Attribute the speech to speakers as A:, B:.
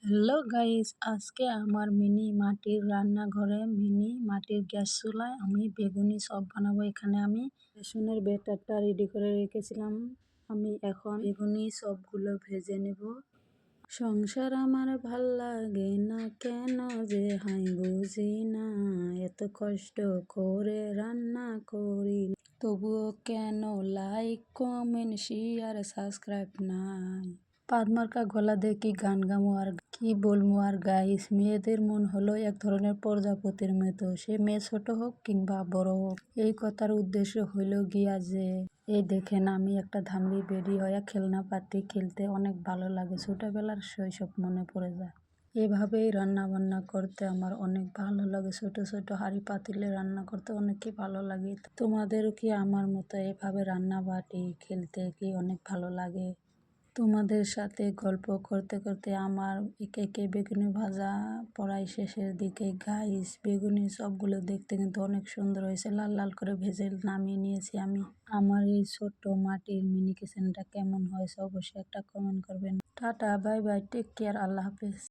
A: Hello guys, আজকে আমার mini মাটির রান্নাঘরে মিনি মাটির গ্যাস চুলায় আমি বেগুনি চপ বানাবো। এখানে আমি বেসনের ব্যাটারটা রেডি করে রেখেছিলাম। আমি এখন বেগুনি চপগুলো ভেজে নেব। সংসার আমার ভাল লাগে না কেন যে হাই বুঝি না, এত কষ্ট করে রান্না করি তবুও কেন লাইক কমেন্ট শেয়ার সাবস্ক্রাইব নাই। পাদমার্কা গলা দিয়ে কি গান গামো আর কি বলবো আর গাইস, মেয়েদের মন হলো এক ধরনের প্রজাপতির মতো, সে মেয়ে ছোট হোক কিংবা বড় হোক। এই কথার উদ্দেশ্য হইল গিয়া যে এই দেখেন আমি একটা ধামড়ি বেরি হইয়া খেলনা পাতি খেলতে অনেক ভালো লাগে, ছোটবেলার শৈশব মনে পড়ে যায়। এভাবেই রান্না বান্না করতে আমার অনেক ভালো লাগে, ছোট ছোট হাঁড়ি পাতিলে রান্না করতে অনেকই ভালো লাগে। তোমাদেরও কি আমার মতো এভাবে রান্না বাটি খেলতে কি অনেক ভালো লাগে? তোমাদের সাথে গল্প করতে করতে আমার একে একে বেগুনি ভাজা প্রায় শেষের দিকে। গাইস, বেগুনি সবগুলো দেখতে কিন্তু অনেক সুন্দর হয়েছে, লাল লাল করে ভেজে নামিয়ে নিয়েছি আমি। আমার এই ছোট্ট মাটির মিনি কিচেনটা কেমন হয়েছে অবশ্যই একটা কমেন্ট করবেন। Tata, bye bye, take care, Allah হাফেজ।